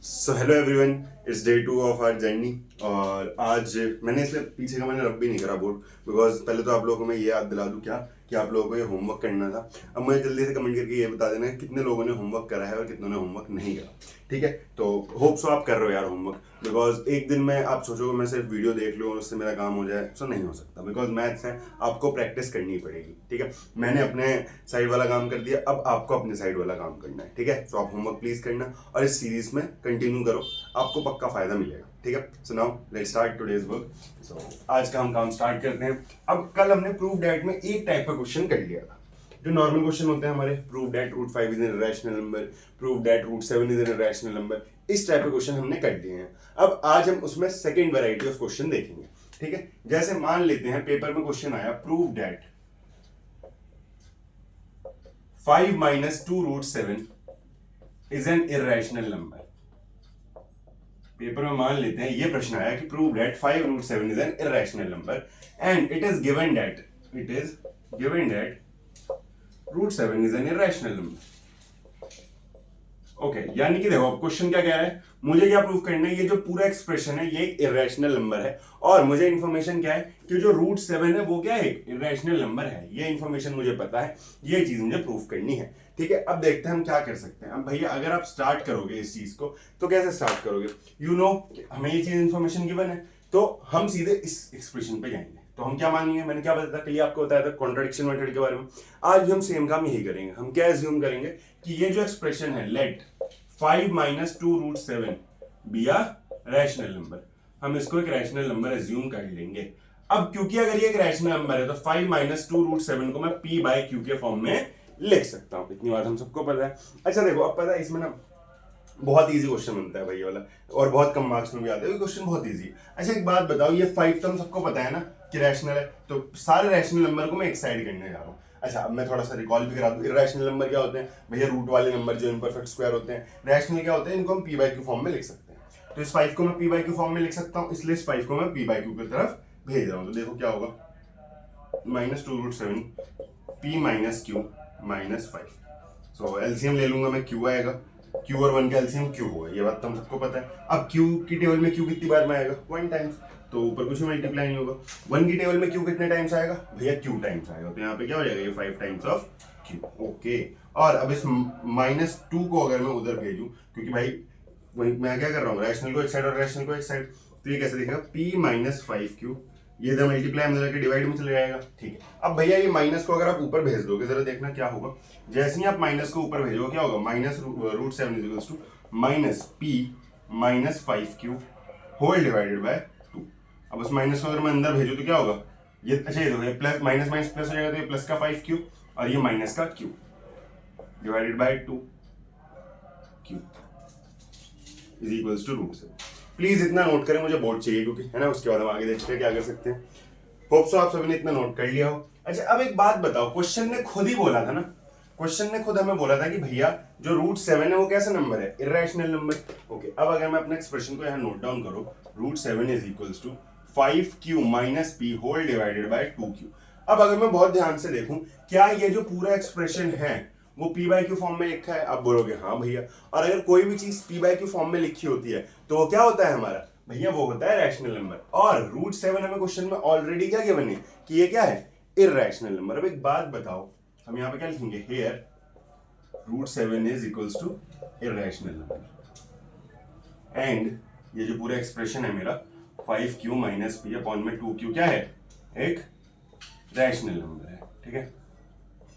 So hello everyone, it's day 2 of our journey. और आज मैंने इसलिए पीछे का मैंने रब भी नहीं करा बोर्ड, बिकॉज पहले तो आप लोगों को मैं ये याद दिला दूं क्या कि आप लोगों को ये होमवर्क करना था। अब मुझे जल्दी से कमेंट करके ये बता देना कितने लोगों ने होमवर्क करा है और कितनों ने होमवर्क नहीं करा। ठीक है, तो होप सो आप कर रहे हो यार होमवर्क, बिकॉज एक दिन में आप सोचोगे मैं सिर्फ वीडियो देख लूँ और उससे मेरा काम हो जाए, सो नहीं हो सकता। बिकॉज मैथ्स है, आपको प्रैक्टिस करनी पड़ेगी। ठीक है, मैंने अपने साइड वाला काम कर दिया, अब आपको अपने साइड वाला काम करना है। ठीक है, सो आप होमवर्क प्लीज करना और इस सीरीज में कंटिन्यू करो, आपको पक्का फायदा मिलेगा। ठीक है, so now let's start today's work. So आज का हम काम स्टार्ट करते हैं। अब कल हमने प्रूव दैट में एक टाइप का क्वेश्चन कर लिया था, जो नॉर्मल क्वेश्चन होते हैं हमारे, prove that root 5 is an rational number, prove that root 7 is an rational number. इस टाइप के क्वेश्चन हमने कर लिए हैं। अब आज हम उसमें सेकेंड वैरायटी ऑफ क्वेश्चन देखेंगे। ठीक है, जैसे मान लेते हैं पेपर में क्वेश्चन आया, prove that 5 minus 2 root 7 is an irrational number। Paper में मान लेते हैं ये प्रश्न आया कि prove that 5 root 7 is an irrational number and it is given that root 7 is an irrational number। Okay, यानी कि देखो अब क्वेश्चन क्या कह रहा है, मुझे क्या प्रूव करना है, ये जो पूरा एक्सप्रेशन है ये इरेशनल नंबर है और मुझे इन्फॉर्मेशन क्या है कि जो रूट 7 है वो क्या है, इरेशनल नंबर है। ये इन्फॉर्मेशन मुझे पता है, ये चीज मुझे प्रूव करनी है। ठीक है, अब देखते हैं हम क्या कर सकते हैं। अब भैया अगर आप स्टार्ट करोगे इस चीज को तो कैसे स्टार्ट करोगे, यू नो हमें ये चीज इन्फॉर्मेशन गिवन है तो हम सीधे इस एक्सप्रेशन पे जाएंगे। तो हम क्या मानेंगे, मैंने क्या बताया था कल, आपको बताया था कॉन्ट्रडिक्शन मेथड के बारे में। आज भी हम सेम काम यही करेंगे। हम क्या एज्यूम करेंगे कि ये जो एक्सप्रेशन है, let 5 minus 2 root 7 be a rational number, हम इसको एक रैशनल नंबर एज्यूम कर लेंगे। अब क्योंकि अगर ये एक रैशनल नंबर है तो 5 minus 2 root 7 को मैं p by q के फॉर्म में लिख सकता हूं। इतनी बात हम सबको पता है। अच्छा देखो, अब पता है इसमें ना बहुत इजी क्वेश्चन बनता है भाई वाला, और बहुत कम मार्क्स में भी आता है क्वेश्चन, बहुत इजी। अच्छा एक बात बताओ, ये 5 तो हम सबको पता है ना कि रैशनल है, तो सारे रैशनल नंबर को मैं एक साइड करने जा रहा हूँ। अच्छा अब मैं थोड़ा सा रिकॉल भी करा दूं, इरेशनल नंबर क्या होते हैं भैया, रूट वाले नंबर जो इम्परफेक्ट स्क्वायर होते हैं। रैशनल क्या होते हैं, इनको हम पी बाई क्यू फॉर्म में लिख सकते हैं। तो इस 5 को मैं पी बाई क्यू फॉर्म में लिख सकता हूँ, इसलिए इस 5 को मैं पी बाई क्यू की तरफ भेज रहा हूँ। तो देखो क्या होगा, -2 √7 p माइनस क्यू माइनस 5। सो एलसीएम ले लूंगा मैं, क्यू आएगा, क्यू और 1 का एलसीएम क्यू होगा, ये बात तो हम सबको पता है। अब क्यू की टेबल में क्यू कितनी बार में आएगा, 1 टाइम्स, तो ऊपर कुछ मल्टीप्लाई नहीं होगा। 1 की टेबल में क्यू कितने टाइम्स आएगा भैया, क्यू टाइम्स आएगा, तो यहाँ पे क्या हो जाएगा, ये 5 टाइम्स ऑफ क्यू। ओके, और अब इस -2 को अगर मैं उधर भेजूं, क्योंकि भाई मैं क्या कर रहा हूँ, रैशनल को एक साइड और रैशनल को एक साइड, तो ये कैसे दिखेगा, p माइनस 5q, ये इधर मल्टीप्लाई में जाकर डिवाइड में चले जाएगा। ठीक है, अब भैया ये माइनस को अगर आप ऊपर भेज दोगे, जरा देखना क्या होगा। जैसे ही आप माइनस को ऊपर भेजोगे क्या होगा, -√7 is to -p minus 5q whole divided by 2। अब उस माइनस को अगर मैं अंदर भेजूं तो क्या होगा, ये अच्छा ये देखो, प्लस माइनस माइनस प्लस हो जाएगा, तो ये प्लस का 5q और ये माइनस का q divided by 2q is equals to √7। Please इतना नोट करें, मुझे बोर्ड चाहिए क्योंकि है ना, उसके बाद हम आगे देखते हैं क्या कर सकते हैं। होप सो आप सभी ने इतना नोट कर लिया हो। अच्छा अब एक बात बताओ, क्वेश्चन ने खुद ही बोला था ना, क्वेश्चन ने खुद हमें बोला था कि भैया जो √7 है वो कैसा नंबर है, इरेशनल नंबर। ओके, अब अगर मैं अपने एक्सप्रेशन को यहाँ नोट डाउन करूँ, √7 is equals to 5q minus p whole divided by 2q। अब अगर मैं बहुत ध्यान से देखूं, क्या ये जो पूरा एक्सप्रेशन है वो p बाई क्यू फॉर्म में लिखा है, आप बोलोगे हाँ भैया। और अगर कोई भी चीज p बाई क्यू फॉर्म में लिखी होती है तो वो क्या होता है हमारा भैया, वो होता है रैशनल नंबर। और √7 हमें क्वेश्चन में ऑलरेडी क्या गिवन है कि ये क्या है, इरेशनल नंबर। अब एक बात बताओ, हम यहाँ पे क्या लिखेंगे, here √7 is equals to irrational number and ये जो पूरा एक्सप्रेशन है मेरा 5q माइनस p अपॉन में 2q क्या है, एक रैशनल नंबर है। ठीक है,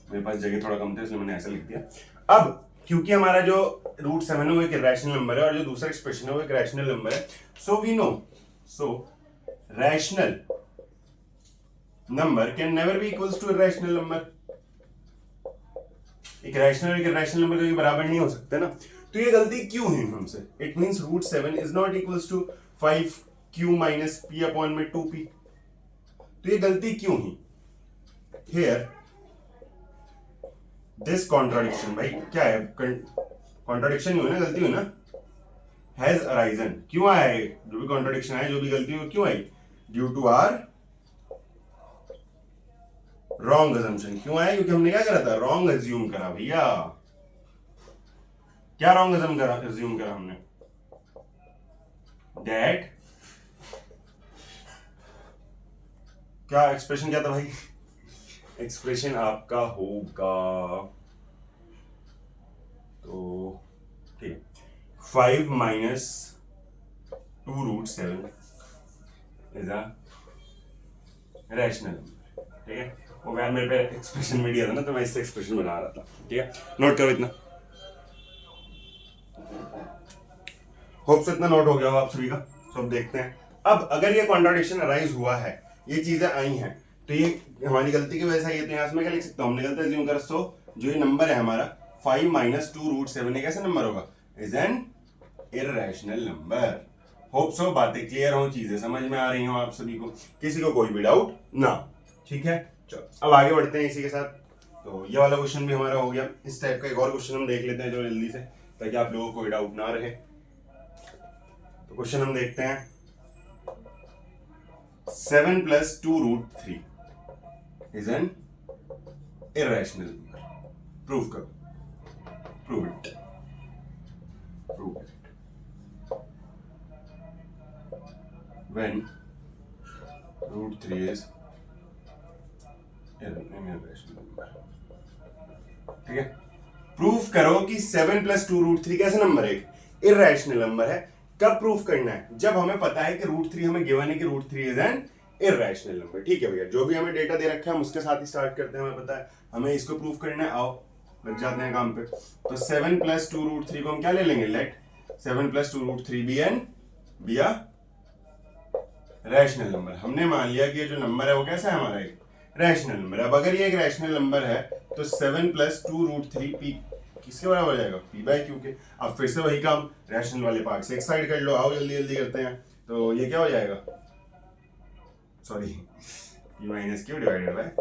मेरे पास जगह थोड़ा कम था इसलिए मैंने ऐसा लिख दिया। अब क्योंकि हमारा जो √7 है वो एक रैशनल नंबर है और जो दूसरा एक्सप्रेशन है वो एक रैशनल नंबर है, so we know, so rational number can never be equals to irrational number. एक रैशनल एक इरेशनल नंबर कभी बराबर नहीं हो सकते ना। तो ये गलती क्यों हुई हमसे, it means √7 is not equals to 5q minus p upon में 2p। तो ये गलती क्यों हुई, हियर दिस कॉन्ट्राडिक्शन, भाई क्या है, कॉन्ट्राडिक्शन ही हुई ना, गलती हुई ना, हैज अराइजन, क्यों आया है, जो भी कॉन्ट्राडिक्शन आया, जो भी गलती हुई क्यों आई, due to our wrong assumption. क्यों आया, क्योंकि हमने क्या करा था, रॉन्ग अज्यूम करा। भैया क्या रॉन्ग अज्यूम करा हमने, दैट, क्या एक्सप्रेशन क्या था भाई? एक्सप्रेशन आपका होगा तो ठीक है, 5 minus 2√7 is a rational number. ठीक है, वो यार मेरे पे एक्सप्रेशन में दिया था ना, तो मैं इससे एक्सप्रेशन बना रहा था। ठीक है, नोट करो इतना। होप से इतना नोट हो गया हो आप सभी का। तो अब देखते हैं, अब अगर ये कॉन्ट्राडिक्शन अराइज हुआ है, ये चीजें आई हैं, तो ये हमारी गलती की वजह से ये, तो यहाँ से मैं क्या लिख सकता हूँ, हमने गलती अज्यूम कर, सो जो ये नंबर है हमारा 5 माइनस 2√7 एक ऐसा नंबर होगा, is an irrational number. Hope so बातें क्लियर हो, चीजें समझ में आ रही हो आप सभी को, किसी को कोई भी डाउट ना। ठीक है, चलो अब आगे बढ़ते हैं इसी के साथ। तो ये वाला क्वेश्चन भी हमारा हो गया। इस टाइप का एक और क्वेश्चन हम देख लेते हैं जो जल्दी से, ताकि आप लोगों को कोई डाउट ना रहे। तो क्वेश्चन हम देखते हैं, 7 plus 2√3 is an irrational number. Prove करो, prove it, prove it. When √3 is an irrational number। ठीक है, प्रूफ करो कि 7 प्लस 2√3 कैसा नंबर है, इररेशनल नंबर है। कब प्रूफ करना है? जब हमें पता है कि √3 हमें गिवन है कि √3 इज एन इररेशनल नंबर। ठीक है भैया, जो भी हमें डेटा दे रखा है हम उसके साथ ही स्टार्ट करते हैं। हमें पता है हमें इसको प्रूफ करना है, आओ लग जाते हैं काम पे। तो 7 प्लस 2√3 को हम क्या ले लेंगे, let 7 plus 2√3 be a rational number. हमने मान लिया कि ये जो नंबर है वो कैसा है, हमारा एक रैशनल नंबर है। अब अगर ये एक रैशनल नंबर है तो 7 प्लस 2√3 पी किसके बराबर हो जाएगा, पी बाय क्यू के। अब फिर से वही काम, रैशनल वाले पार्ट से एक साइड कर लो, आओ जल्दी जल्दी करते हैं। तो ये क्या हो जाएगा, sorry, P minus Q divided bye,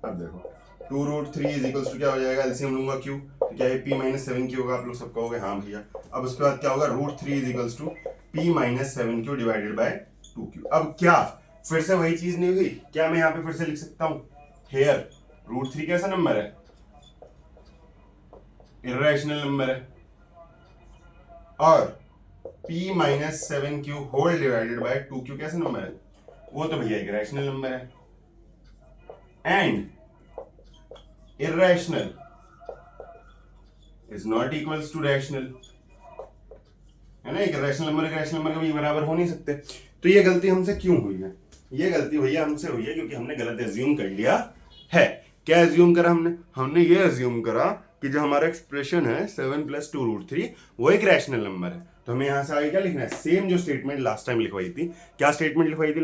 अब देखो 2√3 इज इक्वल्स टू क्या हो जाएगा, एलसीएम लूंगा क्यू, तो क्या ये पी माइनस 7 क्यू होगा, आप लोग सब कहोगे हाँ भैया। अब उसके बाद क्या होगा, √3 is equals to P minus 7 Q divided by 2q। अब क्या फिर से वही चीज नहीं हुई क्या, मैं यहाँ पे फिर से लिख सकता हूँ, हेयर √3 कैसा नंबर है, इररेशनल नंबर है, और p minus 7q whole divided by 2q कैसा नंबर है, वो तो भैया एक रैशनल नंबर है। And irrational is not equals to rational, है ना। एक रैशनल नंबर कभी बराबर हो नहीं सकते। तो ये गलती हमसे क्यों हुई है, ये गलती भैया हमसे हुई है क्योंकि हमने गलत एज्यूम कर लिया है। क्या एज्यूम करा हमने ये एज्यूम करा कि जो हमारा एक्सप्रेशन है 7 प्लस 2√3 वो एक रैशनल नंबर है। तो हमें यहां से आगे क्या लिखना है, सेम जो स्टेटमेंट लास्ट टाइम लिखवाई थी। क्या स्टेटमेंट लिखवाई थी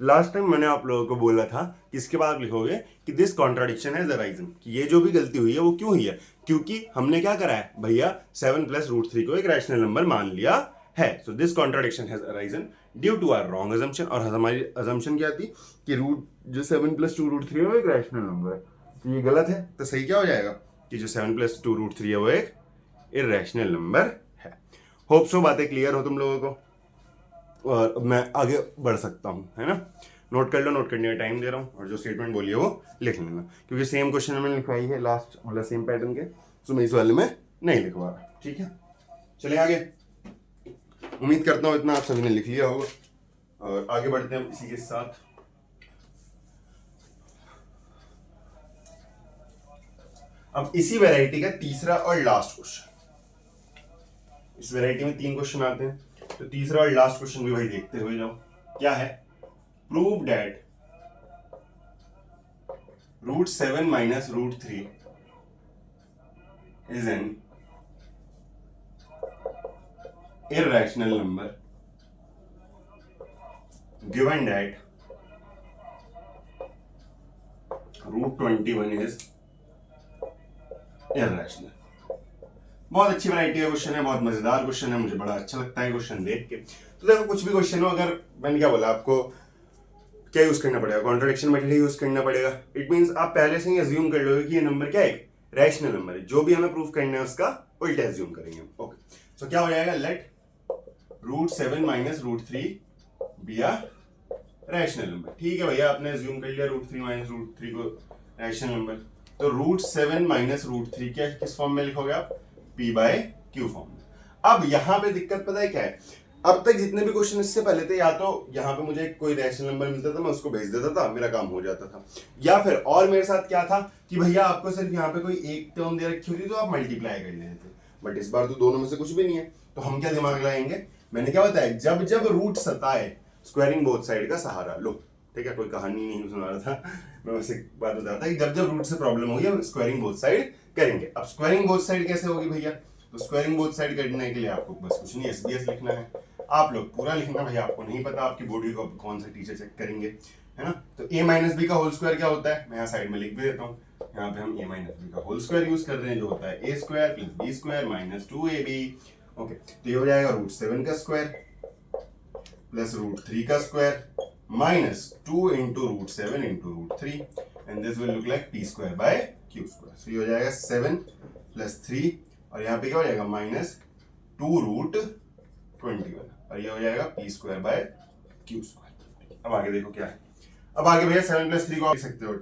लास्ट टाइम मैंने आप लोगों को बोला था कि इसके बाद लिखोगे कि दिस कॉन्ट्राडिक्शन हैज अराइजन, कि ये जो भी गलती हुई है वो क्यों हुई है, क्योंकि हमने क्या करा है भैया, 7 प्लस √3 को एक रैशनल नंबर मान लिया है। So this contradiction has arisen due to our wrong assumption. और हमारी अजम्पशन क्या थी कि जो 7 प्लस 2√3 है वो एक रैशनल नंबर है। तो ये गलत है, तो सही क्या हो जाएगा कि जो 7 प्लस 2√3 है वो एक इररेशनल नंबर है। होप सो बातें क्लियर हो तुम लोगों को, और मैं आगे बढ़ सकता हूँ, है ना। नोट कर लो, नोट करने का टाइम दे रहा हूँ, और जो स्टेटमेंट बोली है वो लिख लेना, क्योंकि सेम क्वेश्चन मैंने लिखवाई है लास्ट वाला सेम पैटर्न के, तो मैं इस वाले में नहीं लिखवा रहा। ठीक है, चलिए आगे। उम्मीद करता हूँ इतना आप सभी ने लिख लिया होगा, और आगे बढ़ते हैं इसी के साथ। अब इसी वैरायटी का तीसरा और लास्ट क्वेश्चन, इस वैरायटी में 3 क्वेश्चन आते हैं, तो तीसरा और लास्ट क्वेश्चन भी भाई देखते हुए जाओ। क्या है, prove that √7 minus √3 is an irrational number given that √21 is irrational। बहुत अच्छी वैरायटी का क्वेश्चन है, बहुत मजेदार क्वेश्चन है, मुझे बड़ा अच्छा लगता है क्वेश्चन देख के। तो देखो कुछ भी क्वेश्चन हो, अगर मैंने क्या बोला आपको, क्या यूज करना पड़ेगा, कॉन्ट्रडिक्शन मेथड यूज करना पड़ेगा। इट मींस आप पहले से ही अज्यूम कर लोगे कि ये नंबर क्या है, रैशनल नंबर है। जो भी हमें प्रूफ करना है उसका उल्टा अज्यूम करेंगे। ओके, सो क्या हो जाएगा, let √7 minus √3 be a rational number. ठीक है भैया, आपने अज्यूम कर लिया √3 माइनस √3 को रैशनल नंबर, तो √7 माइनस √3 क्या किस फॉर्म में लिखोगे आप, p बाय q फॉर्म में। अब यहां पे दिक्कत पता है क्या है, अब तक जितने भी क्वेश्चन इससे पहले थे, या तो यहाँ पे मुझे कोई रैशनल नंबर मिलता था, मैं उसको भेज देता था, मेरा काम हो जाता था, या फिर और मेरे साथ क्या था कि भैया आपको सिर्फ यहाँ पे कोई एक टर्म दे रखी होती तो आप मल्टीप्लाई कर लेते थे, बट इस बार तो दोनों में से कुछ भी नहीं है, तो हम क्या दिमाग लगाएंगे, मैंने क्या बताया, जब जब रूट सताए स्क्वायरिंग बोथ साइड का सहारा लो। ठीक है, कोई कहानी नहीं सुना रहा था मैं, बस एक बात बता रहा था कि जब जब रूट से प्रॉब्लम होगी हम स्क्वायरिंग बोथ साइड करेंगे। अब स्क्वायरिंग बोथ साइड कैसे होगी भैया, तो स्क्वायरिंग बोथ साइड करने के लिए आपको बस कुछ नहीं SBS लिखना है, आप लोग पूरा लिखना भैया, आपको नहीं पता आपकी बॉडी को कौन सा टीचर चेक करेंगे, है ना। तो a माइनस बी का होल स्क्वायर क्या होता है, मैं यहाँ साइड में लिख भी देता हूँ, यहाँ पे हम a माइनस बी का होल स्क्वायर यूज कर रहे हैं, जो होता है a square plus B square minus 2ab। Okay, तो ये हो जाएगा √7 का स्क्वायर प्लस √3 का square minus 2 into √7 into √3, and this will look like p square by q square. So ये हो जाएगा 7 प्लस 3, और यहाँ पे क्या हो जाएगा माइनस 2√21, और ये हो जाएगा p square by q square. अब आगे देखो क्या है, अब आगे भैया 7 प्लस 3 को आप लिख सकते हो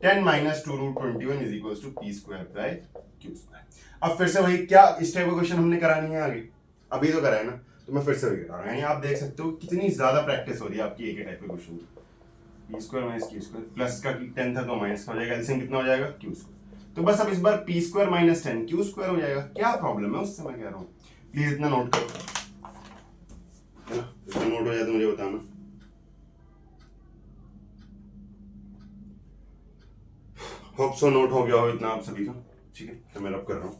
10 minus 2√21 is equals to p square by q square. अब फिर से वही, क्या इस टाइप का क्वेश्चन हमने करानी है आगे, अभी तो करा है ना, तो मैं फिर से वही करा रहा हूँ। आप देख सकते हो कितनी ज्यादा प्रैक्टिस हो रही है आपकी एक ही टाइप के क्वेश्चन की। p square minus q square, plus का 10 था तो माइनस का हो जाएगा, एलसीएम कितना हो जाएगा q स्क्वायर। तो बस अब इस बार p square minus 10 q square हो जाएगा, क्या प्रॉब्लम है उससे मैं कह रहा हूँ, प्लीज इतना नोट करो, है ना, इतना नोट हो जाए तो मुझे बताना। होप सो नोट हो गया हो इतना आप सभी का, ठीक है, तो मैं रब कर रहा हूं।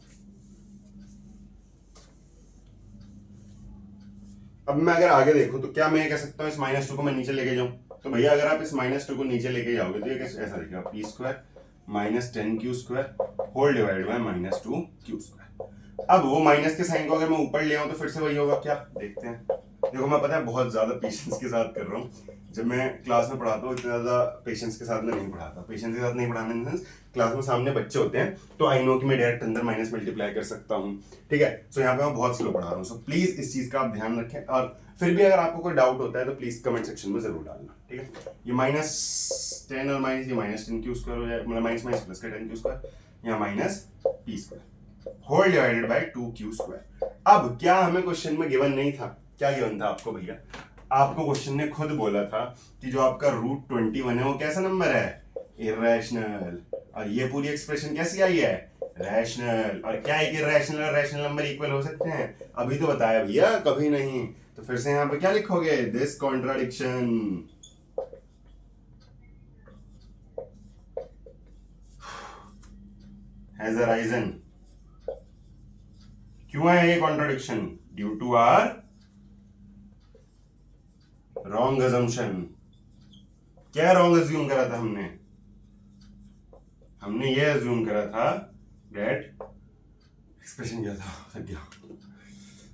अब मैं अगर आगे देखूं तो क्या मैं कह सकता हूं इस -2 को मैं नीचे लेके जाऊं, तो भैया अगर आप इस -2 को नीचे लेके जाओगे तो ये कैसे ऐसा दिखेगा, p square minus 10q square whole divide by -2q square. अब वो माइनस के साइन को अगर मैं ऊपर ले आऊं तो फिर से वही होगा, क्या देखते हैं। देखो मैं पता है बहुत ज्यादा पेशेंस के साथ कर रहा हूँ, जब मैं क्लास में पढ़ाता हूँ इतना ज्यादा पेशेंस के साथ मैं नहीं पढ़ाता, पेशेंस के साथ नहीं पढ़ाने इन सेंस क्लास में सामने बच्चे होते हैं तो आई नो कि मैं डायरेक्ट अंदर माइनस मल्टीप्लाई कर सकता हूँ, ठीक है। सो यहाँ पे मैं बहुत स्लो पढ़ा रहा हूँ, सो प्लीज इस चीज का आप ध्यान रखें, और फिर भी अगर आपको कोई डाउट होता है तो प्लीज कमेंट सेक्शन में जरूर डालना, ठीक है। ये -10 और माइनस, ये -10q स्क्वायर हो जाए, मतलब माइनस माइनस प्लस का 10q स्क्वायर, यहाँ minus p square whole divided by 2q square. अब क्या हमें क्वेश्चन में गिवन नहीं था, क्या गिवन था आपको भैया, आपको क्वेश्चन ने खुद बोला था कि जो आपका √21 है वो कैसा नंबर है, इरेशनल, और ये पूरी एक्सप्रेशन कैसी आई है, रैशनल। और क्या है कि रैशनल और रैशनल नंबर इक्वल हो सकते हैं, अभी तो बताया भैया कभी नहीं। तो फिर से यहाँ पे क्या लिखोगे, दिस कॉन्ट्राडिक्शन हैज अराइजन। क्यों है ये contradiction, due to our wrong assumption. क्या रॉन्ग अज्यूम करा था हमने, हमने ये अज्यूम करा था दैट एक्सप्रेशन क्या था,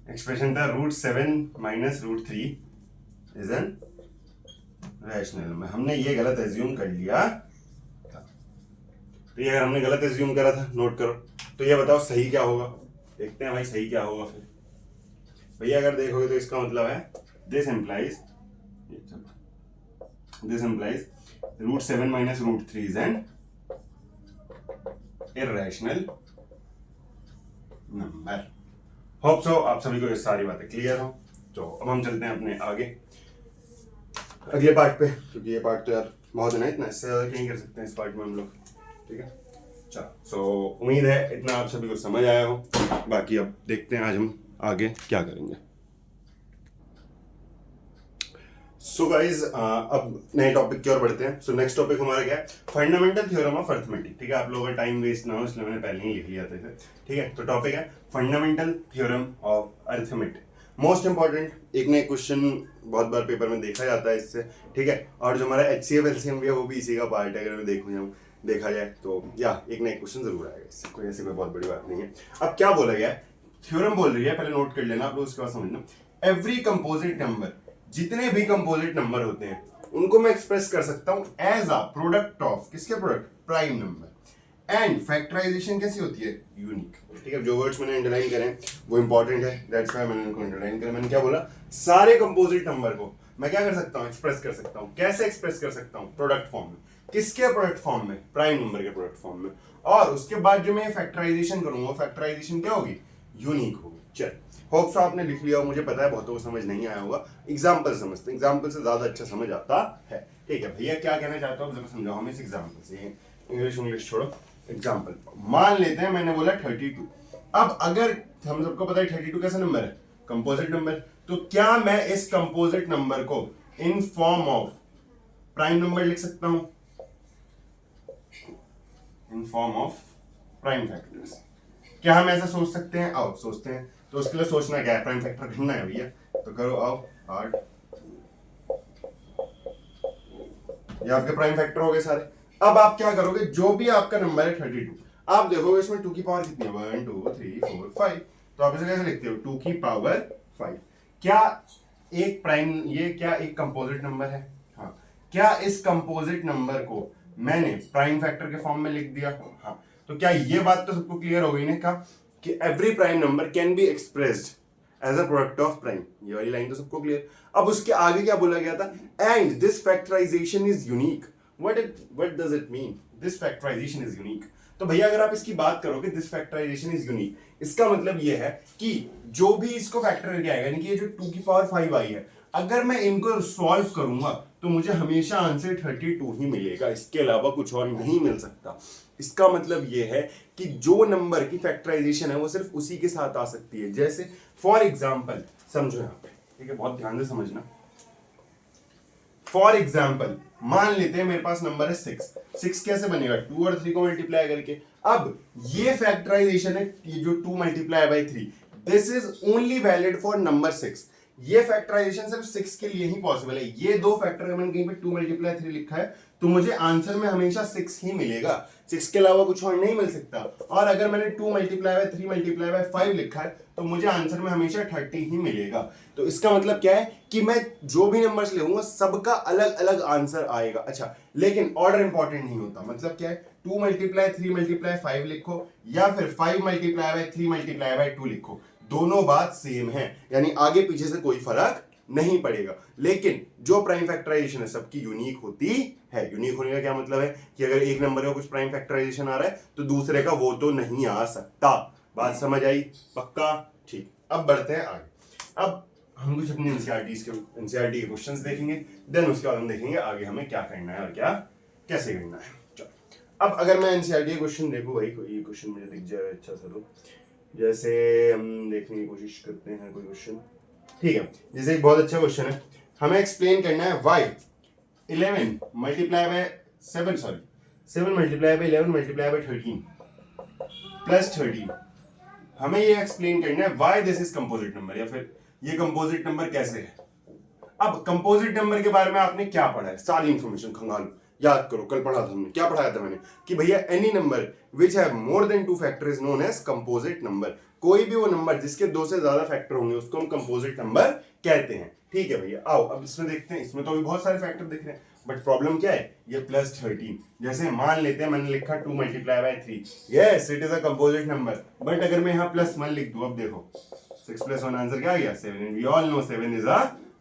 एक्सप्रेशन था √7 minus √3 is an rational number, हमने ये गलत अज्यूम कर लिया था। तो ये अगर हमने गलत अज्यूम करा था, नोट करो, तो ये बताओ सही क्या होगा, देखते हैं भाई सही क्या होगा। फिर भैया अगर देखोगे तो इसका मतलब है this implies √7 minus √3 is an irrational number. Hope so आप सभी को ये सारी बातें क्लियर हो। तो अब हम चलते हैं अपने आगे अगले पार्ट पे, क्योंकि ये पार्ट तो यार बहुत है ना, इतना इससे ज्यादा नहीं कर सकते हैं इस पार्ट में हम लोग, ठीक है। चलो, सो उम्मीद है इतना आप सभी को समझ आया हो, बाकी अब देखते हैं आज हम आगे क्या करेंगे। सो गाइज अब नए टॉपिक की ओर बढ़ते हैं। सो नेक्स्ट टॉपिक हमारा क्या है, फंडामेंटल थ्योरम ऑफ अर्थमेटिक, ठीक है। आप लोगों का टाइम वेस्ट ना हो इसलिए मैंने पहले ही लिख लिया था इसे, ठीक है। तो टॉपिक है fundamental theorem of arithmetic, most important एक ना एक क्वेश्चन बहुत बार पेपर में देखा जाता है इससे, ठीक है। और जो हमारा HCF LCM भी है वो भी इसी का पार्ट है, अगर मैं देखा जाए तो या एक ना एक क्वेश्चन जरूर आएगा इससे, कोई ऐसी कोई बहुत बड़ी बात नहीं है। अब क्या बोला गया है, थ्योरम बोल रही है, पहले नोट कर लेना आप लोग, उसके बाद समझना। एवरी कंपोजिट नंबर, जितने भी कंपोजिट नंबर होते हैं उनको मैं एक्सप्रेस कर सकता हूं एज अ प्रोडक्ट ऑफ, किसके product, prime number. And factorisation कैसी होती है, यूनिक, ठीक है। जो वर्ड्स मैंने अंडरलाइन करे वो इंपॉर्टेंट है, दैट्स व्हाई मैंने इनको अंडरलाइन करा। मैंने क्या बोला, सारे कंपोजिट नंबर को मैं क्या कर सकता हूं, एक्सप्रेस कर सकता हूं। कैसे एक्सप्रेस कर सकता हूं, प्रोडक्ट फॉर्म में। किसके प्रोडक्ट फॉर्म में, प्राइम नंबर के प्रोडक्ट फॉर्म में। और उसके बाद जो मैं फैक्टराइजेशन करूंगा, फैक्टराइजेशन क्या होगी, यूनिक होगी। चल होप सो आपने लिख लिया हो, मुझे पता है बहुतों को समझ नहीं आया होगा, एग्जाम्पल समझते हैं, एग्जाम्पल से ज्यादा अच्छा समझ आता है। ठीक है भैया, क्या कहना चाहते हो आप जरा समझाओ हमें इस एग्जाम्पल से, इंग्लिश छोड़ो, एग्जाम्पल मान लेते हैं मैंने बोला 32। अब अगर हम सबको पता है 32 कैसा नंबर है, कंपोजिट नंबर, तो क्या मैं इस कंपोजिट नंबर को in form of prime number लिख सकता हूं, in form of prime factors? क्या हम ऐसा सोच सकते हैं? आओ सोचते हैं। तो उसके लिए सोचना क्या है, प्राइम फैक्टर ढूंढना है भैया, तो करो आओ 8, ये आपके प्राइम फैक्टर हो गए सारे। अब आप क्या करोगे, जो भी आपका नंबर है 32, आप देखोगे इसमें 2 की पावर कितनी है, 1 2 3 4 5, तो आप इसे कैसे लिखते हो, 2 की पावर 5। क्या एक प्राइम, ये क्या एक कंपोजिट नंबर है? हाँ। क्या इस कंपोजिट नंबर को मैंने प्राइम फैक्टर के फॉर्म में लिख दिया? हाँ। तो क्या ये बात तो सबको क्लियर हो गई ना का कि every prime number can be expressed as a product of prime, ये वाली लाइन तो सबको क्लियर। अब उसके आगे क्या बोला गया था, and this factorisation is unique. What does it mean, this factorisation is unique? तो भैया अगर आप इसकी बात करोगे दिस फैक्टराइजेशन इज यूनिक, इसका मतलब ये है कि जो भी इसको फैक्टर करके आएगा, यानी कि ये जो 2 की पावर 5 आई है, अगर मैं इनको सॉल्व करूंगा तो मुझे हमेशा आंसर 32 ही मिलेगा, इसके अलावा कुछ और नहीं मिल सकता। इसका मतलब ये है कि जो नंबर की फैक्टराइजेशन है वो सिर्फ उसी के साथ आ सकती है। जैसे फॉर एग्जाम्पल, समझो यहां पे, ठीक है, बहुत ध्यान से समझना। फॉर एग्जाम्पल मान लेते हैं मेरे पास नंबर है 6 कैसे बनेगा, 2 और 3 को मल्टीप्लाई करके। अब ये फैक्टराइजेशन है, ये जो 2 multiply by 3, this is only valid for number 6। ये फैक्टराइजेशन सिर्फ 6 के लिए ही पॉसिबल है। ये दो फैक्टर अगर मैंने कहीं पे 2 मल्टीप्लाई 3 लिखा है तो मुझे आंसर में हमेशा 6 ही मिलेगा, 6 के अलावा कुछ और नहीं मिल सकता। और अगर मैंने 2 मल्टीप्लाई बाय 3 मल्टीप्लाई बाय 5 लिखा है तो मुझे आंसर में हमेशा 30 ही मिलेगा। तो इसका मतलब क्या है कि मैं जो भी नंबर्स लूंगा सबका अलग अलग आंसर आएगा। अच्छा, लेकिन ऑर्डर इंपॉर्टेंट नहीं होता। मतलब क्या है, 2 मल्टीप्लाई 3 मल्टीप्लाई 5 लिखो या फिर 5 मल्टीप्लाई बाय 3 मल्टीप्लाई बाय 2 लिखो, दोनों बात सेम है, यानी आगे पीछे से कोई फर्क नहीं पड़ेगा। लेकिन जो प्राइम फैक्टराइजेशन है सबकी यूनिक होती है। यूनिक होने का क्या मतलब है कि अगर एक नंबर का कुछ प्राइम फैक्टराइजेशन आ रहा है तो दूसरे का वो तो नहीं आ सकता। बात समझ आई? पक्का? ठीक, अब बढ़ते हैं आगे। अब हम कुछ अपनी एनसीईआरटी के क्वेश्चंस देखेंगे, देन उसके बाद हम देखेंगे आगे हमें क्या करना है और क्या कैसे करना है। चलो, अब अगर मैं एनसीईआरटी क्वेश्चन देखूं, भाई कोई क्वेश्चन मुझे दिख जाए अच्छा सा, तो जैसे हम देखने की कोशिश करते हैं कोई क्वेश्चन। ठीक है, जैसे एक बहुत अच्छा क्वेश्चन है, हमें एक्सप्लेन करना है why 11 multiply by 7 multiply by 11 multiply by 13 plus 13। हमें ये एक्सप्लेन करना है why this is composite number, या फिर ये कंपोजिट नंबर कैसे है। अब कंपोजिट नंबर के बारे में आपने क्या पढ़ा है, सारी इंफॉर्मेशन खंगालो, याद करो। कल पढ़ा था हमने, क्या पढ़ाया था मैंने कि भैया any number which have more than 2 factor is known as composite number. कोई भी वो नंबर जिसके 2 से ज्यादा फैक्टर होंगे उसको हम कंपोजिट नंबर कहते हैं। ठीक है भैया, आओ अब इसमें देखते हैं। इसमें तो अभी बहुत सारे फैक्टर दिख रहे हैं, बट प्रॉब्लम क्या है, ये प्लस 13। जैसे मान लेते हैं मैंने लिखा 2 multiply by 3, yes it is a composite number. But अगर मैं यहाँ +1 लिख दूं, अब देखो 6 + 1 आंसर क्या आ गया, 7। And we all know 7 is a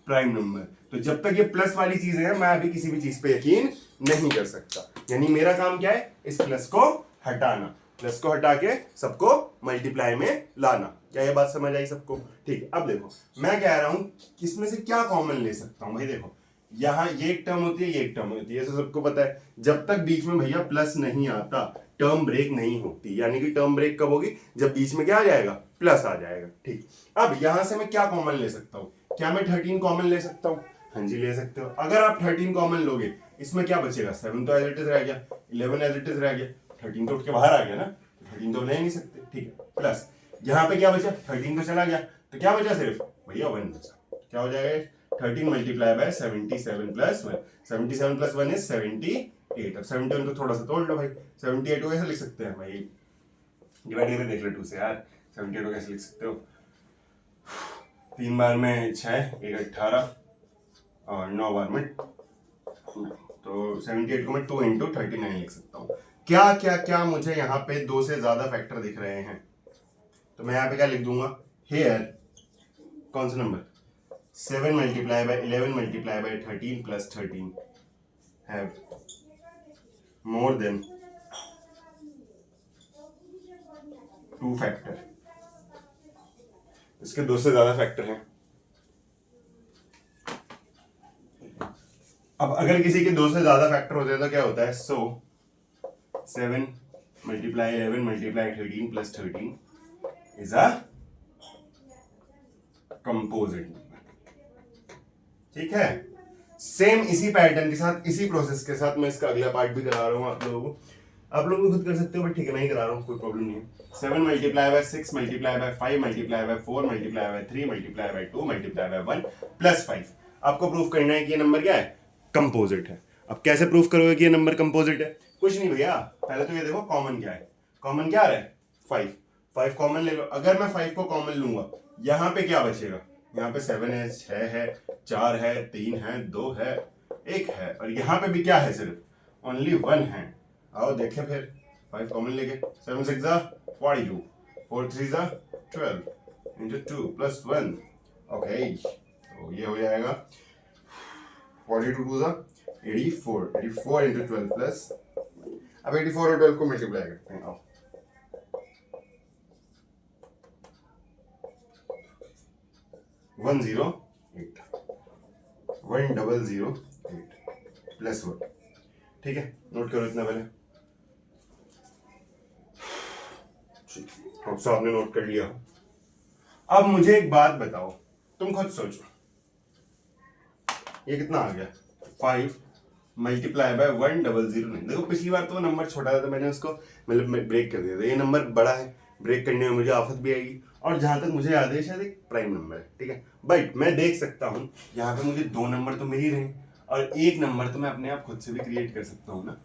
prime number. तो जब तक ये प्लस वाली चीजें हैं मैं अभी किसी भी चीज पे यकीन नहीं कर सकता। यानी मेरा काम क्या है, इस प्लस को हटाना, प्लस को हटा के सबको मल्टीप्लाई में लाना। क्या ये बात समझ आई सबको? ठीक, अब देखो मैं कह रहा हूं इसमें से क्या कॉमन ले सकता हूं। भाई देखो, यहाँ ये एक टर्म होती है, ये एक टर्म होती है, ये तो सबको पता है। जब तक बीच में भैया प्लस नहीं आता टर्म ब्रेक नहीं होती। यानी कि टर्म ब्रेक कब होगी, जब बीच में क्या आ जाएगा, प्लस आ जाएगा। ठीक, अब यहां से मैं क्या कॉमन ले सकता हूं, क्या मैं 13 कॉमन ले सकता हूं? हाँ जी ले सकते हो। अगर आप 13 कॉमन लोगे इसमें क्या बचेगा, 7 तो एज इट इज रह गया, 11 एज इट इज रह गया, 13 तो उठ के बाहर आ गया ना, 13 तो ले नहीं सकते। ठीक है, प्लस यहाँ पे क्या बचा, 13 तो चला गया, तो क्या बचा सिर्फ भैया 1 बचा। क्या हो जाएगा, 13 multiply by 77 plus 1, 77 plus 1 is 78। अब 71 को थोड़ा सा तोड़ लो भाई, 78 को कैसे लिख सकते हैं भाई, डिवाइड करके देख लो 2 से यार, 78 को कैसे लिख सकते हो, 3 बार में 6, 1 18 और 9 बार में 2, तो 78 को मैं 2 इंटू 39 लिख सकता हूँ। क्या क्या क्या मुझे यहाँ पे 2 से ज्यादा फैक्टर दिख रहे हैं, तो मैं यहाँ पे क्या लिख दूंगा, हेयर कौन सा number, 7 multiply by 11 multiply by 13 plus 13 have more than 2 factor. इसके दो से ज्यादा फैक्टर हैं। अब अगर किसी के दो से ज्यादा फैक्टर होते हैं तो क्या होता है? सो 7 multiply 11 multiply 13 plus 13 is a composite number. ठीक है, सेम इसी पैटर्न के साथ, इसी प्रोसेस के साथ मैं इसका अगला पार्ट भी करा रहा हूँ आप लोगों को। आप लोग भी खुद कर सकते हो, बट ठीक है, मैं ही करा रहा हूँ, कोई प्रॉब्लम नहीं है। 7 multiply bye 6 multiply by 5 multiply by 4 multiply by 3 multiply by 2 multiply by 1 plus 5। आपको प्रूफ करना है कि ये नंबर क्या है? कंपोजिट है। अब कैसे प्रूफ करोगे कि ये नंबर कंपोजिट है? कुछ नहीं भैया, पहले तो ये देखो कॉमन क्या है। कॉमन क्या है? 5। 5 कॉमन ले लो। अगर मैं 5 को कॉमन लूंगा, यहाँ पे क्या बचेगा? यहाँ पे 7 है, 6 है, 4 है, 3 है, 2 है, 1 है, और यहाँ पे भी क्या है? सिर्फ ओनली 1 है। आओ देखें फिर, 5 कॉमन लेके 7 6 42, 4 3 12 इंटू 2 प्लस 1। ओके, तो ये हो जाएगा 42 2 84, 84 इंटू 12 प्लस, अब 84 और 12 को मल्टीप्लाई करते हैं। आओ 108 1008 प्लस 1। ठीक है, नोट करो इतना पहले। अब आपने नोट कर लिया। अब मुझे एक बात बताओ, तुम खुद सोचो, ये कितना आ गया? 5 मल्टीप्लाई बाय 100 नहीं। देखो पिछली बार तो वो नंबर छोटा था तो मैंने उसको मतलब ब्रेक कर दिया था। ये नंबर बड़ा है, ब्रेक करने में मुझे आफत भी आएगी, और जहां तक मुझे याद है शायद एक प्राइम नंबर है। ठीक है, बट मैं देख सकता हूँ यहाँ पे मुझे 2 नंबर तो मिल ही रहे, और 1 नंबर तो मैं अपने आप खुद से भी क्रिएट कर सकता हूँ ना।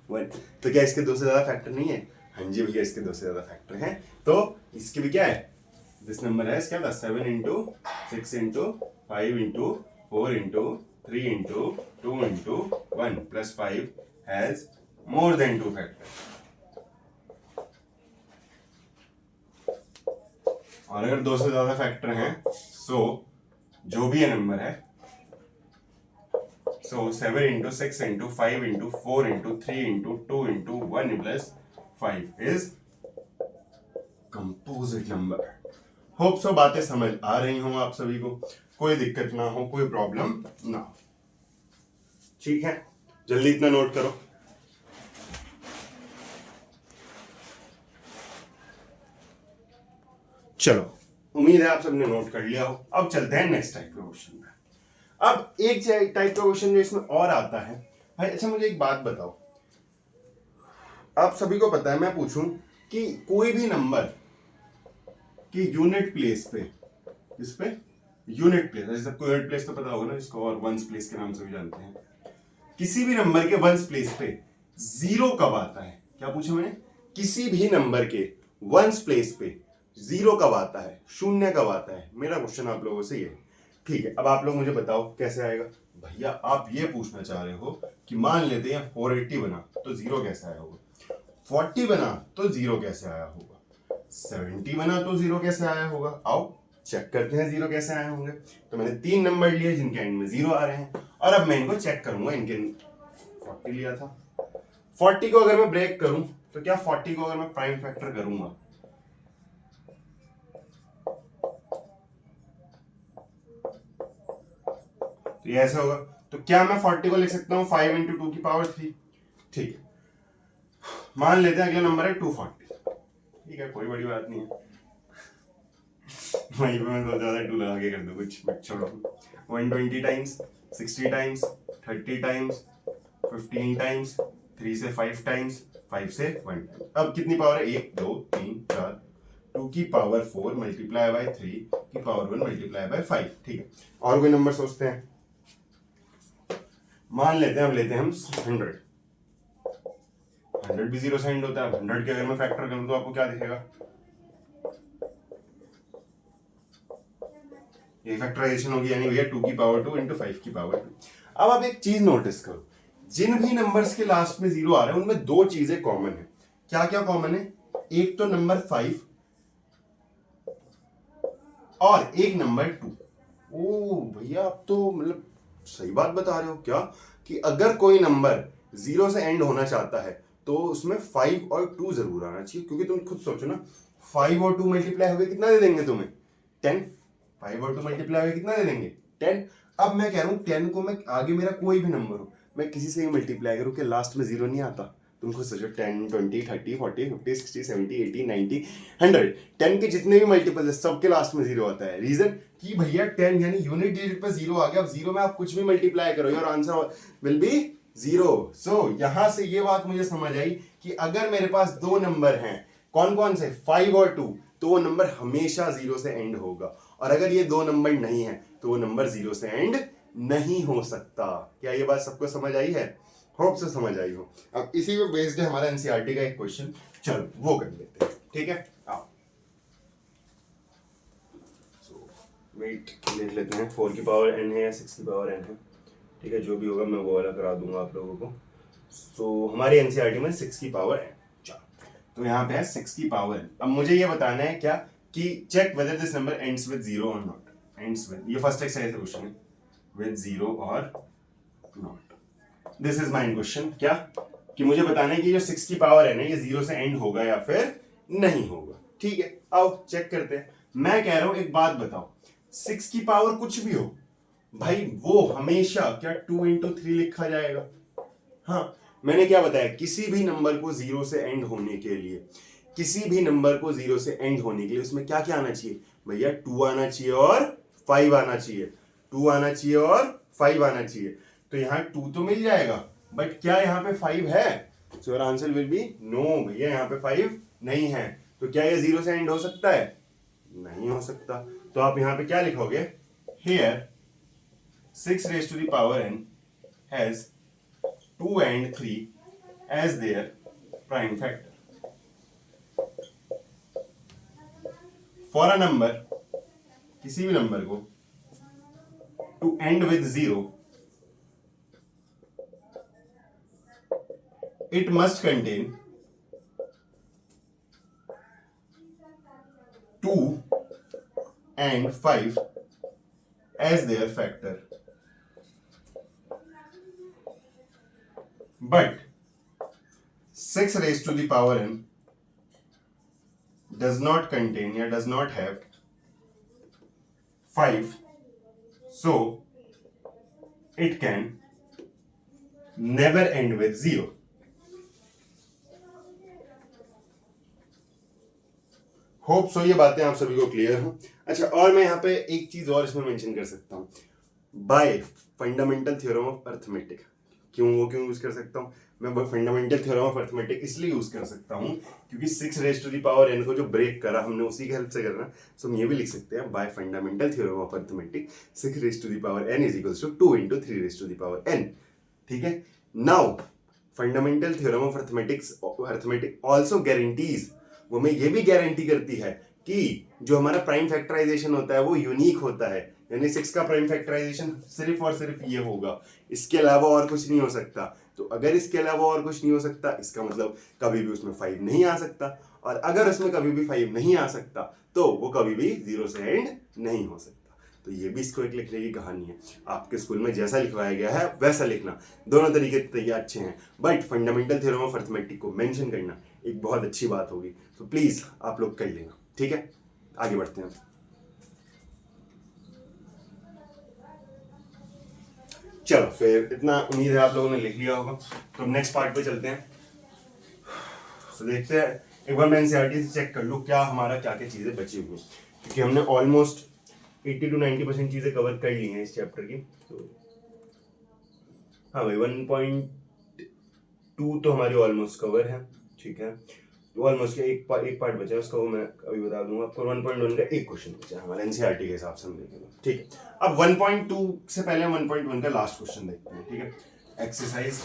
1, तो क्या इसके 2 से ज्यादा फैक्टर नहीं है? हाँ जी भैया, इसके 2 से ज्यादा फैक्टर हैं। तो इसके भी क्या है? दिस नंबर है क्या था? 7 into 6 into 5 into 4 into 3 into 2 into 1 plus 5 has more than 2 factor. और अगर 2 से ज्यादा फैक्टर हैं, सो जो भी ये नंबर है, सो 7 into 6 into 5 into 4 into 3 into 2 into 1 plus 5 is composite number. Hope so बातें समझ आ रही हों आप सभी को, कोई दिक्कत ना हो, कोई प्रॉब्लम ना हो। ठीक है, जल्दी इतना नोट करो। चलो, उम्मीद है आप सबने नोट कर लिया हो। अब चलते हैं नेक्स्ट टाइप के क्वेश्चन में। अब एक टाइप का क्वेश्चन जो इसमें और आता है भाई। अच्छा मुझे एक बात बताओ, आप सभी को पता है, मैं पूछूं कि कोई भी नंबर की यूनिट प्लेस पे, इस पे यूनिट प्लेस, जैसे सबको यूनिट प्लेस तो पता होगा ना इसको, और वंस प्लेस के नाम से भी जानते हैं। किसी भी नंबर के वंस प्लेस पे 0 कब आता है? क्या पूछा मैंने? किसी भी नंबर के वंस प्लेस पे 0 कब आता है, शून्य कब आता है? मेरा क्वेश्चन आप लोगों से ये है। ठीक है, अब आप लोग मुझे बताओ कैसे आएगा। भैया आप ये पूछना चाह रहे हो कि मान लेते हैं 480 बना तो 0 कैसे आया होगा, 40 बना तो 0 कैसे आया होगा, 70 बना तो 0 कैसे आया होगा। आओ चेक करते हैं 0 कैसे आए होंगे। तो मैंने 3 नंबर लिए जिनके एंड में 0 आ रहे हैं, और अब मैं इनको चेक करूंगा। इनके 40 लिया था, 40 को अगर मैं ब्रेक करूं तो क्या 40 को अगर मैं प्राइम फैक्टर करूंगा, तो ये ऐसे होगा। तो क्या मैं 40 को लिख सकता हूं 5 इंटू 2 की पावर 3? ठीक है, मान लेते हैं अगला नंबर है 240। ठीक है, कोई बड़ी बात नहीं है, वहीं पे मैं सोचा था 2 लगा के कर दूं कुछ, बट छोड़ो। 120 टाइम्स, 60 टाइम्स, 30 टाइम्स, 15 टाइम्स, 3 से 5 टाइम्स, 5 से 1 टाइम्स। अब कितनी पावर है? 1 2 3 4, 2 की पावर 4 मल्टीप्लाई बाय 3 की पावर 1 मल्टीप्लाई बाय 5। ठीक है, और कोई नंबर सोचते हैं। मान लेते हैं, अब लेते हैं हम 100। 100 भी 0 से एंड होता है। 100 के अगर मैं फैक्टर करूं तो आपको क्या दिखेगा? ये फैक्टराइजेशन होगी, यानी भैया 2 की पावर 2 इंटू 5 की पावर 2। अब आप एक चीज नोटिस करो, जिन भी नंबर्स के लास्ट में 0 आ रहे हैं उनमें 2 चीजें कॉमन है। क्या क्या कॉमन है? एक तो नंबर 5 और एक नंबर 2। ओ भैया आप तो मतलब सही बात बता रहे हो क्या, कि अगर कोई नंबर 0 से एंड होना चाहता है तो उसमें 5 और 2 जरूर आना चाहिए। क्योंकि तुम खुद सोचो ना, 5 और 2 मल्टीप्लाई हो गए कितना दे देंगे तुम्हें? 10, 5 और 2 मल्टीप्लाई होगा कितना दे देंगे 10। अब मैं कह रहा हूँ 10 को मैं आगे मेरा कोई भी नंबर हो मैं किसी से भी मल्टीप्लाई करूँ कि लास्ट में 0 नहीं आता। तुम खुद सोचो 10, 20, 30, 40, 50, 60, 70, 80, 90, 100, 10 के जितने भी मल्टीपल है सबके लास्ट में 0 आता है। रीजन कि भैया 10 यानी यूनिट डिजिट पे 0 आ गया। अब 0 में आप कुछ भी मल्टीप्लाई करो योर आंसर विल बी 0। सो यहां से ये बात मुझे समझ आई कि अगर मेरे पास दो नंबर हैं कौन कौन से 5 और 2 तो वो नंबर हमेशा 0 से एंड होगा। और अगर ये दो नंबर नहीं है तो वो नंबर 0 से एंड नहीं हो सकता। क्या ये बात सबको समझ आई है? होप से समझ आई हो। अब इसी पे बेस्ड है हमारा एनसीईआरटी का एक क्वेश्चन, चलो वो कर लेते हैं। ठीक है आओ वेट देख लेते हैं 4 की पावर n है या 6 की पावर n है। ठीक है जो भी होगा मैं वो वाला करा दूंगा आप लोगों को। सो हमारी एनसीईआरटी में 6 की पावर n। चलो तो यहाँ पे है 6 की पावर n। अब मुझे ये बताना है क्या कि check whether this number ends with 0 और नॉट। एंड्स विद, ये फर्स्ट एक्सरसाइज क्वेश्चन है, विद 0 और not. This is mine question क्या कि मुझे बताना है कि जो 6 की पावर है ना ये 0 से एंड होगा या फिर नहीं होगा। ठीक है आओ चेक करते हैं। मैं कह रहा हूं एक बात बताओ 6 की पावर कुछ भी हो भाई वो हमेशा क्या 2 into 3 लिखा जाएगा। हाँ मैंने क्या बताया किसी भी नंबर को 0 से एंड होने के लिए, किसी भी नंबर को 0 से एंड होने के लिए उसमें क्या क्या आना चाहिए भैया 2 आना चाहिए और 5 आना चाहिए, 2 आना चाहिए और 5 आना चाहिए। तो यहाँ 2 तो मिल जाएगा बट क्या यहाँ पे 5 है? So your answer will be no भैया यहाँ पे 5 नहीं है। तो क्या ये 0 से एंड हो सकता है? नहीं हो सकता। तो आप यहाँ पे क्या लिखोगे here 6 raised to the power n has 2 and 3 as their prime factor। For a number किसी भी नंबर को to end with 0 it must contain 2 and 5 as their factor, but 6 raised to the power n does not contain या does not have 5, so it can never end with 0। Hope so ये बातें आप सभी को clear हो। अच्छा और मैं यहाँ पे एक चीज और इसमें मेंशन कर सकता हूँ by fundamental theorem of arithmetic. क्यों यूज कर सकता हूँ मैं फंडामेंटल थ्योरम ऑफ अर्थमेटिक इसलिए यूज कर सकता हूँ क्योंकि 6 raise to the power n को जो ब्रेक करा हमने उसी की हेल्प से करना। सो हम ये भी लिख सकते हैं by fundamental theorem of arithmetic 6 raise to the power n is equals to 2 into 3 raise to the power n। ठीक है now fundamental theorem of arithmetic also guarantees, वो हमें ये भी गारंटी करती है कि जो हमारा प्राइम फैक्टराइजेशन होता है वो यूनिक होता है। यानी 6 का प्राइम फैक्टराइजेशन सिर्फ और सिर्फ ये होगा, इसके अलावा और कुछ नहीं हो सकता। तो अगर इसके अलावा और कुछ नहीं हो सकता इसका मतलब कभी भी उसमें 5 नहीं आ सकता, और अगर उसमें कभी भी 5 नहीं आ सकता तो वो कभी भी 0 से एंड नहीं हो सकता। तो ये भी इसको एक लिखने की कहानी है। आपके स्कूल में जैसा लिखवाया गया है वैसा लिखना, दोनों तरीके तैयार अच्छे हैं but fundamental theorem of arithmetic को मेंशन करना एक बहुत अच्छी बात होगी। तो प्लीज आप लोग कर लेना। ठीक है आगे बढ़ते हैं। चलो फिर इतना उम्मीद है आप लोगों ने लिख लिया होगा। तो नेक्स्ट पार्ट पे चलते हैं। तो देखते हैं एक बार मैं एनसीईआरटी से चेक कर लूँ क्या हमारा क्या क्या चीजें बची हुई, क्योंकि हमने ऑलमोस्ट 80 to 90% चीजें कवर कर ली हैं इस चैप्टर की। तो हाँ भाई 1.2 तो हमारी ऑलमोस्ट कवर है। ठीक है ऑलमोस्ट एक पार्ट बचा है उसका वो मैं अभी बता दूंगा आपको। 1.1 का एक क्वेश्चन बचा है हमारे एनसीईआरटी के हिसाब से हम देखेंगे। ठीक है अब 1.2 से पहले 1.1 का लास्ट क्वेश्चन देखते हैं। ठीक है एक्सरसाइज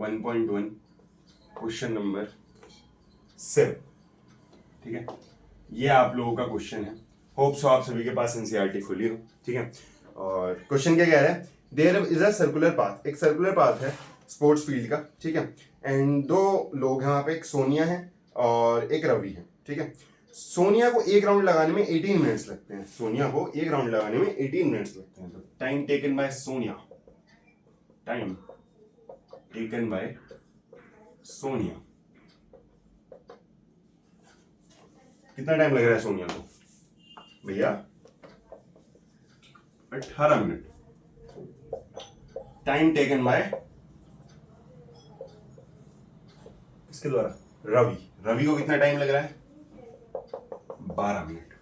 1.1 क्वेश्चन नंबर 7। ठीक है ये आप लोगों का क्वेश्चन है। होप सो आप सभी के पास एनसीईआरटी खुली हो। ठीक है और क्वेश्चन क्या कह रहा है there is a circular path, एक सर्कुलर पाथ है स्पोर्ट्स फील्ड का। ठीक है एंड दो लोग हैं वहां पे, एक सोनिया है और एक रवि है। ठीक है सोनिया को एक राउंड लगाने में 18 मिनट्स लगते हैं। सोनिया को एक राउंड लगाने में 18 मिनट्स लगते हैं। तो time taken by Sonia, time taken by Sonia, कितना टाइम लग रहा है सोनिया को? भैया 18 मिनट। टाइम टेकन बाय किसके द्वारा? रवि। रवि को कितना टाइम लग रहा है? 12 मिनट।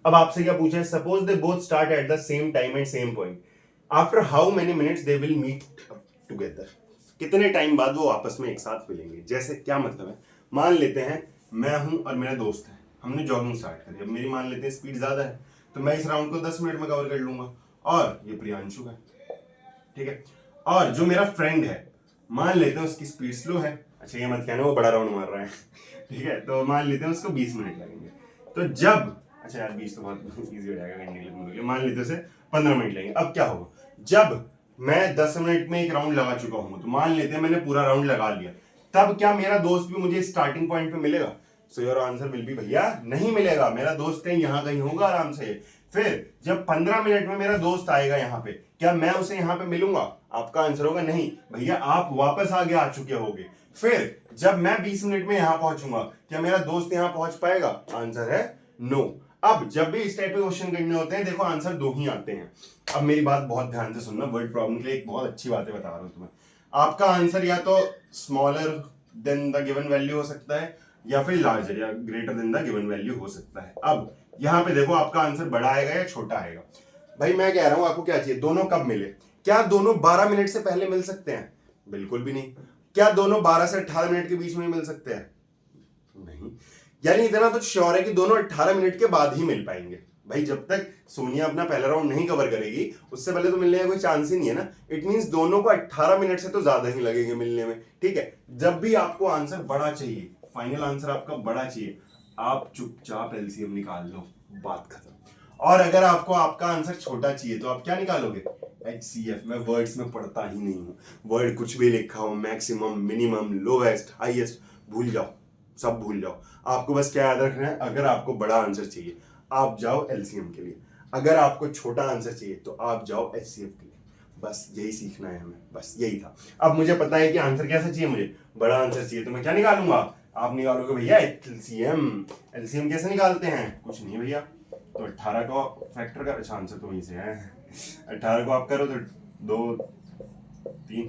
अब आपसे क्या पूछा है? Suppose they both start at the same time and same point, after how many minutes they will meet together. कितने टाइम बाद वो आपस में एक साथ मिलेंगे। जैसे क्या मतलब है? मान लेते हैं मैं हूं और मेरा दोस्त है, हमने जॉगिंग स्टार्ट करी। अब मेरी मान लेते हैं स्पीड ज्यादा है, तो मैं इस राउंड को 10 मिनट में कवर कर लूंगा, और ये प्रियांशु है, ठीक है। और जो मेरा फ्रेंड है, मान लेते हैं उसकी स्पीड स्लो है। अच्छा ये मत कहना वो बड़ा राउंड मार रहा है, ठीक है। तो मान लेते हैं उसको 20 मिनट लगेंगे। तो जब, अच्छा यार 20 तो बहुत ईजी हो जाएगा करने के लिए, मान लेते उसे 15 मिनट लगेंगे। अब क्या होगा? जब मैं 10 मिनट में एक राउंड लगा चुका हूं, तो मान लेते हैं मैंने पूरा राउंड लगा लिया, तब क्या मेरा दोस्त भी मुझे स्टार्टिंग पॉइंट पे मिलेगा? सो योर आंसर विल बी भैया नहीं मिलेगा। मेरा दोस्त कहीं यहां कहीं होगा आराम से। फिर जब 15 मिनट में मेरा दोस्त आएगा यहाँ पे, क्या मैं उसे यहाँ पे मिलूंगा? आपका आंसर होगा नहीं भैया, आप वापस आगे आ चुके होगे। फिर जब मैं 20 मिनट में यहां पहुंचूंगा, क्या मेरा दोस्त यहां पहुंच पाएगा? आंसर है नो। अब जब भी इस टाइप के क्वेश्चन करने होते हैं, देखो आंसर दो ही आते हैं। अब मेरी बात बहुत ध्यान से सुनना, वर्ड प्रॉब्लम के लिए एक बहुत अच्छी बातें बता रहा हूं तुम्हें। आपका आंसर या तो smaller than the given value हो सकता है, या फिर लार्जर या greater than the given value हो सकता है। अब यहां पे देखो आपका आंसर बड़ा आएगा या छोटा आएगा। भाई मैं कह रहा हूं आपको क्या चाहिए? दोनों कब मिले? क्या दोनों 12 मिनट से पहले मिल सकते हैं? बिल्कुल भी नहीं। क्या दोनों 12 से 18 मिनट के बीच में मिल सकते हैं? नहीं। यानी इतना तो श्योर है कि दोनों 18 मिनट के बाद ही मिल पाएंगे। भाई जब तक सोनिया अपना पहला राउंड नहीं कवर करेगी, उससे पहले तो मिलने का कोई चांस ही नहीं है ना। इट मींस दोनों को 18 मिनट से तो ज्यादा ही लगेंगे मिलने में, ठीक है। जब भी आपको आंसर बड़ा चाहिए, फाइनल आंसर आपका बड़ा चाहिए, आप चुपचाप एलसीएम निकाल लो, बात खत्म। और अगर आपको आपका आंसर छोटा चाहिए तो आप क्या निकालोगे? HCF। मैं वर्ड्स में पढ़ता ही नहीं हूं, वर्ड कुछ भी लिखा हो, मैक्सिमम, मिनिमम, लोवेस्ट, हाईएस्ट, भूल जाओ, सब भूल जाओ। आपको बस क्या याद रखना है? अगर आपको बड़ा आंसर चाहिए आप जाओ एलसीएम के लिए, अगर आपको छोटा आंसर चाहिए तो आप जाओ HCF के लिए। बस यही सीखना है हमें, बस यही था। अब मुझे पता है कि आंसर कैसा चाहिए, मुझे बड़ा आंसर चाहिए, तो मैं क्या निकालूंगा? आप निकालोगे भैया एलसीएम। एलसीएम कैसे निकालते हैं? कुछ नहीं भैया, तो 18 को फैक्टर कर, अच्छा आंसर तो वहीं से है। 18 को आप करो तो 2 3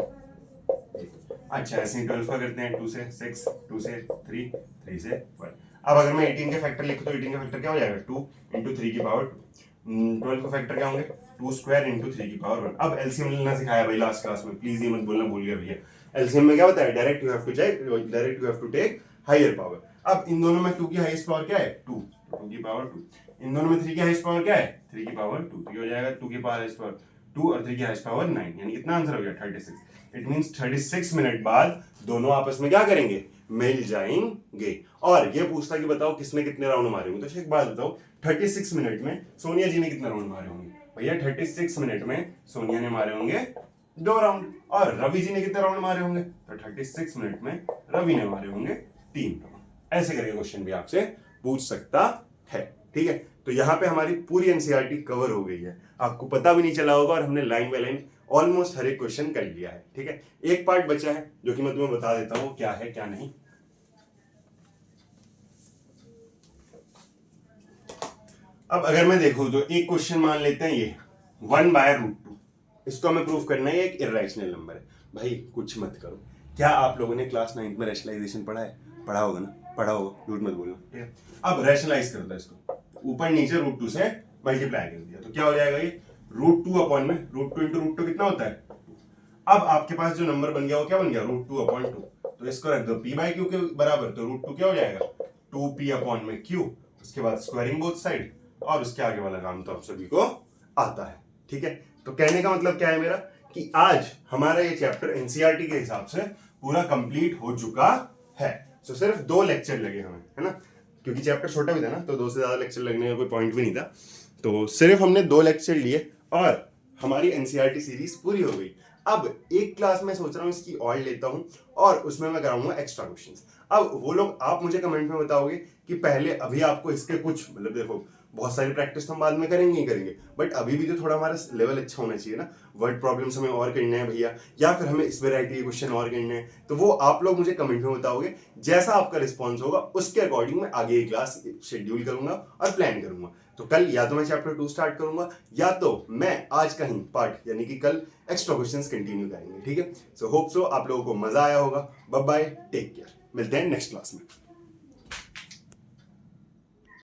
1। अच्छा ऐसे 12 का करते हैं, 2 से 6, 2 से 3, 3 से 1। अब अगर मैं 18 के फैक्टर लिखूं तो 18 का फैक्टर क्या हो जाएगा? 2 इंटू 3 की पावर 2। 12 को फैक्टर क्या होंगे? 2 स्क्वायर इंटू 3 की पावर 1। अब एलसीएम लेना सिखाया भाई लास्ट क्लास में, प्लीज ये मत बोलना भूल गया भैया। एलसीएम में क्या बताया? Direct you have to take higher power. अब इन दोनों में 2 की हाईएस्ट पावर क्या है? 2, 2 की पावर 2। इन दोनों में 3 की हाईएस्ट पावर क्या है? 3 की पावर 2। तो ये हो जाएगा 2 की पावर हाईएस्ट पावर 2 और 3 की हाईएस्ट पावर 9, यानी कितना आंसर हो गया? 36। इट मींस 36 मिनट बाद दोनों आपस में क्या करेंगे? मिल जाएंगे। और ये पूछता कि बताओ किसने कितने राउंड मारे होंगे, तो एक बात बताओ, 36 मिनट में सोनिया जी ने कितने राउंड मारे होंगे? भैया 36 मिनट में सोनिया ने मारे होंगे 2 राउंड, और रवि जी ने कितने राउंड मारे होंगे? तो 36 मिनट में रवि ने मारे होंगे 3 राउंड। ऐसे करके क्वेश्चन भी आपसे पूछ सकता है, ठीक है। तो यहाँ पे हमारी पूरी एनसीईआरटी कवर हो गई है, आपको पता भी नहीं चला होगा, और हमने लाइन बाय लाइन ऑलमोस्ट हर एक क्वेश्चन कर लिया है, ठीक है। एक पार्ट बचा है जो कि मैं तुम्हें बता देता हूं क्या है क्या नहीं। अब अगर मैं देखूं तो एक क्वेश्चन मान लेते हैं ये 1/√2, इसको हमें प्रूव करना है एक इर्रेशनल नंबर है। भाई कुछ मत करो, क्या आप लोगों ने क्लास 9 में रैशनलाइजेशन पढ़ा है? पढ़ा होगा ना, पढ़ा होगा, झूठ मत बोलना, ठीक है। अब रैशनलाइज कर दो इसको, ऊपर नीचे √2 से मल्टीप्लाई कर दिया, तो क्या हो जाएगा? ये √2 अपॉन में √2 इंटू √2 कितना होता है? अब आपके पास जो नंबर बन गया वो क्या बन गया? √2/2। तो इसको रख दो p/q के बराबर, तो √2 क्या हो जाएगा? 2p/q। उसके बाद स्क्वायरिंग बोथ साइड, और उसके आगे वाला काम तो आप सभी को आता है, ठीक है। तो कहने का मतलब क्या है मेरा, कि आज हमारा ये चैप्टर एनसीईआरटी के हिसाब से पूरा कंप्लीट हो चुका है। तो सिर्फ 2 लेक्चर लगे हमें, है ना, क्योंकि चैप्टर छोटा भी था ना, तो 2 से ज्यादा लेक्चर लगने का कोई पॉइंट भी नहीं था। तो सिर्फ हमने 2 लेक्चर लिए और हमारी एनसीईआरटी सीरीज पूरी हो गई। अब एक क्लास में सोच रहा हूँ इसकी और लेता हूँ, और उसमें मैं कराऊंगा एक्स्ट्रा क्वेश्चंस। अब वो लोग आप मुझे कमेंट में बताओगे कि पहले अभी आपको इसके कुछ, मतलब देखो बहुत सारी प्रैक्टिस तो हम बाद में करेंगे ही करेंगे, बट अभी भी तो थोड़ा हमारा लेवल अच्छा होना चाहिए ना। वर्ड प्रॉब्लम्स हमें और करना है भैया, या फिर हमें इस वेराइटी के क्वेश्चन और करने हैं, तो वो आप लोग मुझे कमेंट में बताओगे। जैसा आपका रिस्पॉन्स होगा उसके अकॉर्डिंग मैं आगे की क्लास शेड्यूल करूंगा और प्लान करूंगा। तो कल या तो मैं चैप्टर 2 स्टार्ट करूंगा, या तो मैं आज का ही पार्ट यानी कि कल एक्स्ट्रा क्वेश्चंस कंटिन्यू करेंगे, ठीक है। सो होप सो आप लोगों को मजा आया होगा। बाय बाय, टेक केयर, मिलते हैं नेक्स्ट क्लास में।